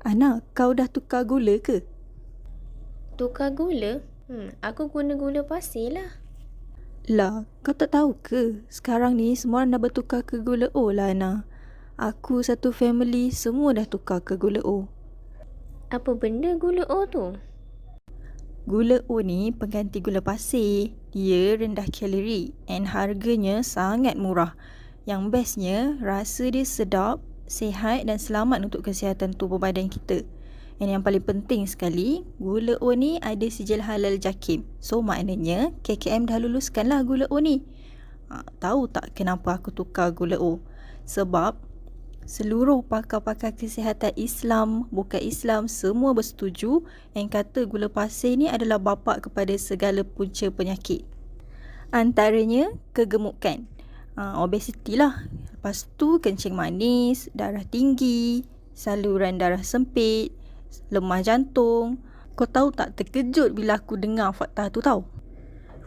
Ana, kau dah tukar gula ke? Tukar gula? Aku guna gula pasir lah. Lah, kau tak tahu ke? Sekarang ni semua orang dah bertukar ke gula O lah, Ana. Aku satu family semua dah tukar ke gula O. Apa benda gula O tu? Gula O ni pengganti gula pasir. Dia rendah kalori and harganya sangat murah. Yang bestnya, rasa dia sedap, sihat dan selamat untuk kesihatan tubuh badan kita. And yang paling penting sekali, gula O ni ada sijil halal JAKIM. So maknanya KKM dah luluskan lah gula O ni. Tahu tak kenapa aku tukar gula O? Sebab seluruh pakar-pakar kesihatan Islam, bukan Islam, semua bersetuju yang kata gula pasir ni adalah bapa kepada segala punca penyakit. Antaranya kegemukan, obesiti lah. Lepas tu kencing manis, darah tinggi, saluran darah sempit, lemah jantung. Kau tahu tak, terkejut bila aku dengar fakta tu tau.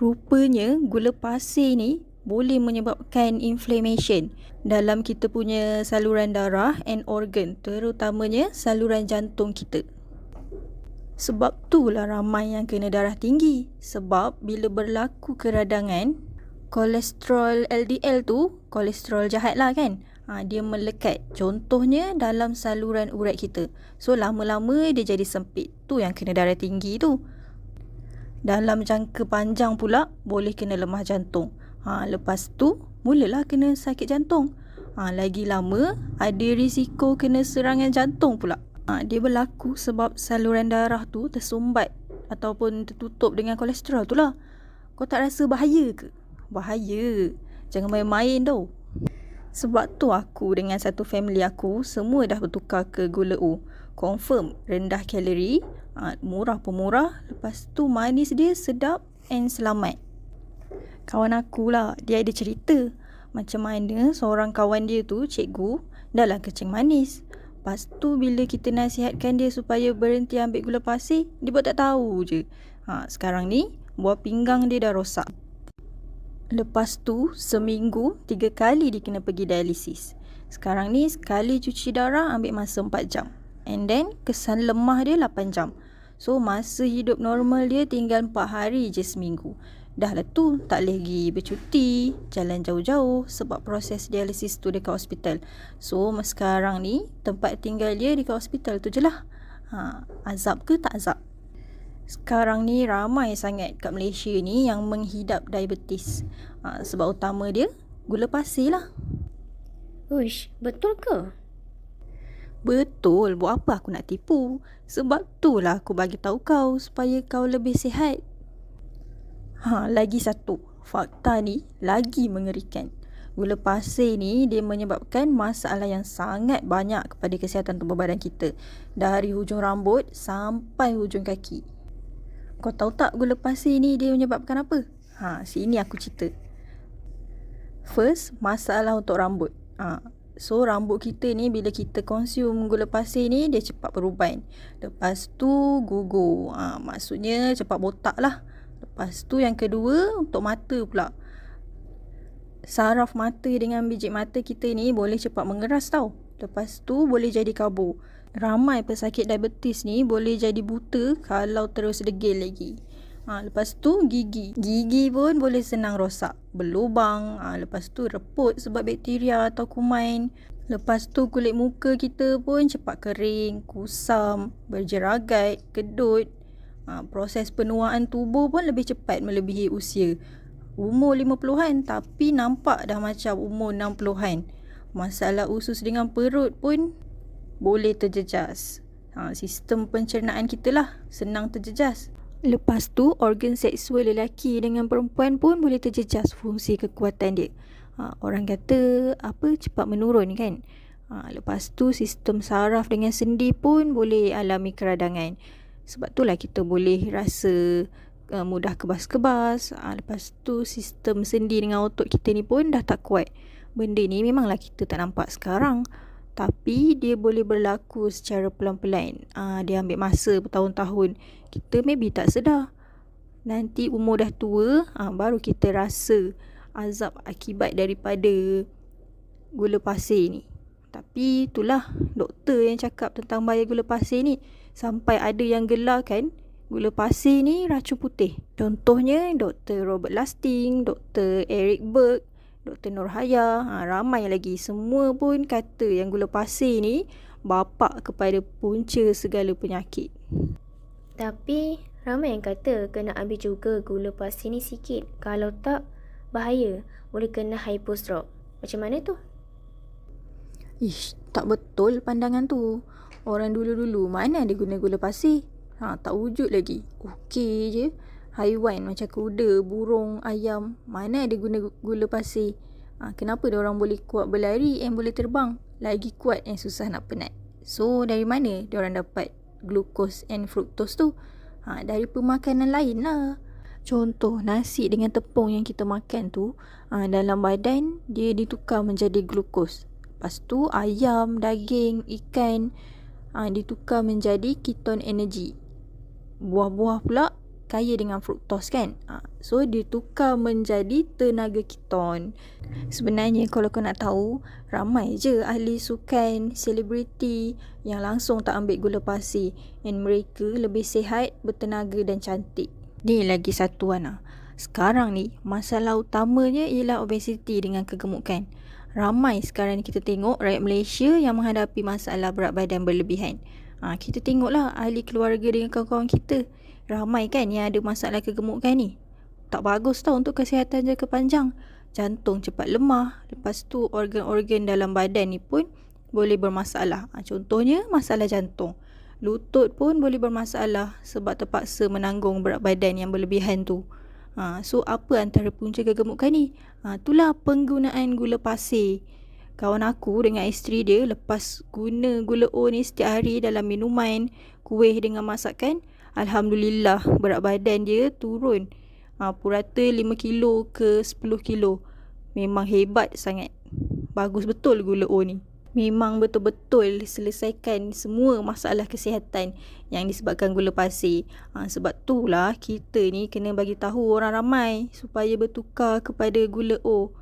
Rupanya gula pasir ni boleh menyebabkan inflammation dalam kita punya saluran darah and organ, terutamanya saluran jantung kita. Sebab itulah ramai yang kena darah tinggi. Sebab bila berlaku keradangan, kolesterol LDL tu, kolesterol jahat lah kan, dia melekat. Contohnya dalam saluran urat kita. So lama-lama dia jadi sempit. Tu yang kena darah tinggi tu. Dalam jangka panjang pula boleh kena lemah jantung. Lepas tu mulalah kena sakit jantung. Lagi lama ada risiko kena serangan jantung pula. Dia berlaku sebab saluran darah tu tersumbat ataupun tertutup dengan kolesterol tu lah. Kau tak rasa bahaya ke? Bahaya. Jangan main-main tau. Sebab tu aku dengan satu family aku semua dah bertukar ke gula O. Confirm rendah kalori, murah pun murah. Lepas tu manis dia sedap and selamat. Kawan aku lah, dia ada cerita macam mana seorang kawan dia tu, cikgu, dah lah kencing manis. Lepas tu bila kita nasihatkan dia supaya berhenti ambil gula pasir, dia buat tak tahu je. Sekarang ni buah pinggang dia dah rosak. Lepas tu seminggu 3 kali dia kena pergi dialisis. Sekarang ni sekali cuci darah ambil masa 4 jam. And then kesan lemah dia 8 jam. So masa hidup normal dia tinggal 4 hari je seminggu. Dah lah tu tak boleh pergi bercuti, jalan jauh-jauh sebab proses dialisis tu dekat hospital. So sekarang ni tempat tinggal dia dekat hospital tu je lah. Azab ke tak azab? Sekarang ni ramai sangat kat Malaysia ni yang menghidap diabetes. Sebab utama dia gula pasir lah. Uish, betul ke? Betul, buat apa aku nak tipu? Sebab tu lah aku bagi tahu kau supaya kau lebih sihat. Lagi satu, fakta ni lagi mengerikan. Gula pasir ni dia menyebabkan masalah yang sangat banyak kepada kesihatan tubuh badan kita. Dari hujung rambut sampai hujung kaki. Kau tahu tak gula pasir ni dia menyebabkan apa? Sini aku cerita. First, masalah untuk rambut. So rambut kita ni bila kita consume gula pasir ni dia cepat beruban. Lepas tu gugur. Maksudnya cepat botak lah. Lepas tu yang kedua untuk mata pula. Saraf mata dengan biji mata kita ni boleh cepat mengeras tau. Lepas tu boleh jadi kabur. Ramai pesakit diabetes ni boleh jadi buta kalau terus degil lagi. Lepas tu gigi. Gigi pun boleh senang rosak, berlubang. Lepas tu reput sebab bakteria atau kuman. Lepas tu kulit muka kita pun cepat kering, kusam, berjeragat, kedut. Proses penuaan tubuh pun lebih cepat melebihi usia. Umur 50-an tapi nampak dah macam umur 60-an. Masalah usus dengan perut pun boleh terjejas. Sistem pencernaan kita lah senang terjejas. Lepas tu organ seksual lelaki dengan perempuan pun boleh terjejas fungsi kekuatan dia. Orang kata cepat menurun kan. Lepas tu sistem saraf dengan sendi pun boleh alami keradangan. Sebab itulah kita boleh rasa mudah kebas-kebas. Lepas tu sistem sendi dengan otot kita ni pun dah tak kuat. Benda ni memanglah kita tak nampak sekarang, tapi dia boleh berlaku secara pelan-pelan. Dia ambil masa bertahun-tahun. Kita maybe tak sedar. Nanti umur dah tua, baru kita rasa azab akibat daripada gula pasir ni. Tapi itulah doktor yang cakap tentang bahaya gula pasir ni. Sampai ada yang gelarkan gula pasir ni racun putih. Contohnya Dr. Robert Lustig, Dr. Eric Berg, Dr. Nur Haya, ramai lagi. Semua pun kata yang gula pasir ni bapa kepada punca segala penyakit. Tapi ramai yang kata kena ambil juga gula pasir ni sikit. Kalau tak, bahaya. Boleh kena hypostroke. Macam mana tu? Ish, tak betul pandangan tu. Orang dulu-dulu mana ada guna gula pasir? Tak wujud lagi. Okey je. Haiwan macam kuda, burung, ayam, mana ada guna gula pasir? Kenapa diorang boleh kuat berlari and boleh terbang? Lagi kuat and susah nak penat. So, dari mana diorang dapat glukos and fruktos tu? Dari pemakanan lain lah. Contoh, nasi dengan tepung yang kita makan tu, dalam badan dia ditukar menjadi glukos. Lepas tu, ayam, daging, ikan ditukar menjadi keton energy. Buah-buah pula kaya dengan fruktos kan. So ditukar menjadi tenaga keton. Sebenarnya kalau kau nak tahu, ramai je ahli sukan, selebriti yang langsung tak ambil gula pasir, and mereka lebih sihat, bertenaga dan cantik. Ni lagi satu Ana. Sekarang ni masalah utamanya ialah obesiti dengan kegemukan. Ramai sekarang ni kita tengok rakyat Malaysia yang menghadapi masalah berat badan berlebihan. Kita tengoklah ahli keluarga dengan kawan-kawan kita. Ramai kan yang ada masalah kegemukan ni. Tak bagus tau untuk kesihatan jangka panjang. Jantung cepat lemah. Lepas tu organ-organ dalam badan ni pun boleh bermasalah. Contohnya masalah jantung. Lutut pun boleh bermasalah sebab terpaksa menanggung berat badan yang berlebihan tu. So apa antara punca kegemukan ni? Itulah penggunaan gula pasir. Kawan aku dengan isteri dia lepas guna gula O ni setiap hari dalam minuman, kuih dengan masakan, alhamdulillah berat badan dia turun. Purata 5 kilo ke 10 kilo. Memang hebat sangat. Bagus betul gula O ni. Memang betul-betul selesaikan semua masalah kesihatan yang disebabkan gula pasir. Sebab itulah kita ni kena bagi tahu orang ramai supaya bertukar kepada gula O.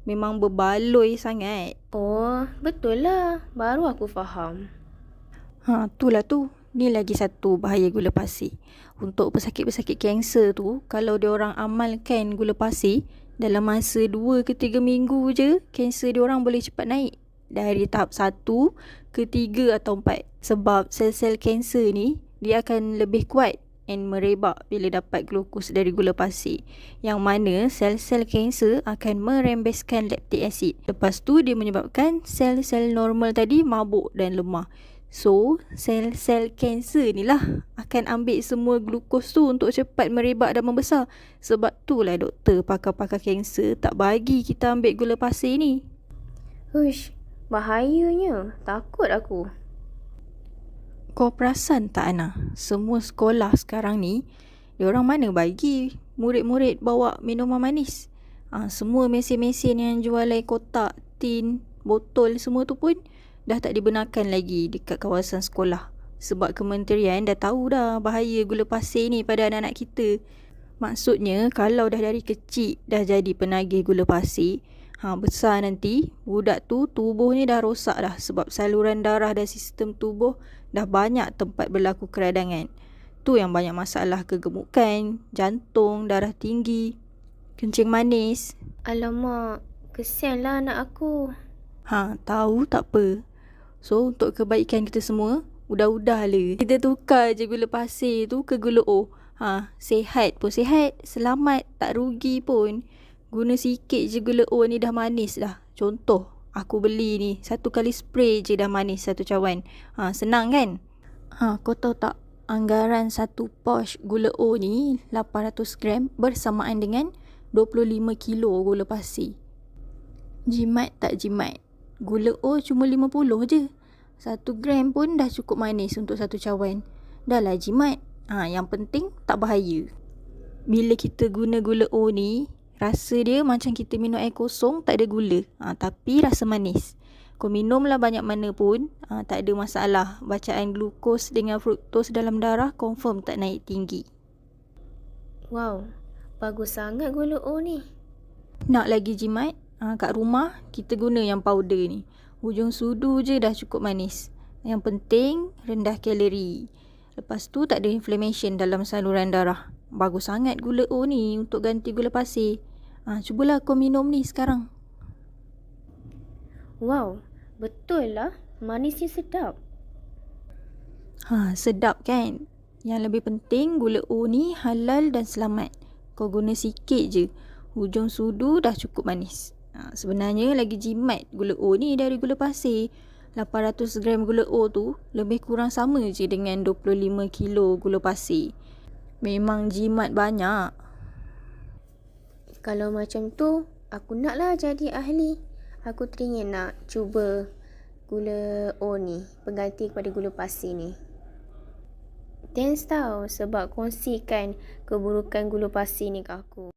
Memang berbaloi sangat. Oh, betul lah. Baru aku faham. Itulah tu. Ni lagi satu bahaya gula pasir. Untuk pesakit-pesakit kanser tu, kalau diorang amalkan gula pasir, dalam masa 2 ke 3 minggu je, kanser diorang boleh cepat naik. Dari tahap 1 ke 3 atau 4. Sebab sel-sel kanser ni, dia akan lebih kuat and merebak bila dapat glukos dari gula pasir. Yang mana sel-sel kanser akan merembeskan lactic acid. Lepas tu dia menyebabkan sel-sel normal tadi mabuk dan lemah. So, sel-sel kanser ni lah akan ambil semua glukos tu untuk cepat merebak dan membesar. Sebab tu lah doktor pakar-pakar kanser tak bagi kita ambil gula pasir ni. Hush, bahayanya. Takut aku. Kau perasan tak Ana? Semua sekolah sekarang ni, diorang mana bagi murid-murid bawa minuman manis? Semua mesin-mesin yang jual air kotak, tin, botol semua tu pun dah tak dibenarkan lagi dekat kawasan sekolah. Sebab kementerian dah tahu dah bahaya gula pasir ni pada anak-anak kita. Maksudnya kalau dah dari kecil dah jadi penagih gula pasir, besar nanti budak tu tubuhnya dah rosak dah. Sebab saluran darah dan sistem tubuh dah banyak tempat berlaku keradangan. Tu yang banyak masalah kegemukan, jantung, darah tinggi, kencing manis. Alamak, kesianlah anak aku. Tahu tak apa. So untuk kebaikan kita semua, udah-udahlah kita tukar je gula pasir tu ke gula O. Sihat pun sihat, selamat, tak rugi pun. Guna sikit je gula O ni dah manis dah. Contoh, aku beli ni 1 kali spray je dah manis 1 cawan. Senang kan? Kau tahu tak, anggaran 1 pouch gula O ni 800 gram bersamaan dengan 25 kilo gula pasir. Jimat tak jimat, gula O cuma 50 je. 1 gram pun dah cukup manis untuk 1 cawan. Dah lah jimat. Yang penting tak bahaya. Bila kita guna gula O ni, rasa dia macam kita minum air kosong, tak ada gula. Tapi rasa manis. Kau minumlah banyak mana pun, tak ada masalah. Bacaan glukos dengan fruktos dalam darah confirm tak naik tinggi. Wow, bagus sangat gula O ni. Nak lagi jimat? Kat rumah kita guna yang powder ni. Hujung sudu je dah cukup manis. Yang penting rendah kalori. Lepas tu tak ada inflammation dalam saluran darah. Bagus sangat gula O ni untuk ganti gula pasir. Cubalah kau minum ni sekarang. Wow, betul lah. Manisnya sedap. Sedap kan? Yang lebih penting gula O ni halal dan selamat. Kau guna sikit je. Hujung sudu dah cukup manis. Sebenarnya lagi jimat gula O ni dari gula pasir. 800 gram gula O tu lebih kurang sama je dengan 25 kilo gula pasir. Memang jimat banyak. Kalau macam tu, aku naklah jadi ahli. Aku teringin nak cuba gula O ni, pengganti kepada gula pasir ni. Thanks tau sebab kongsikan keburukan gula pasir ni ke aku.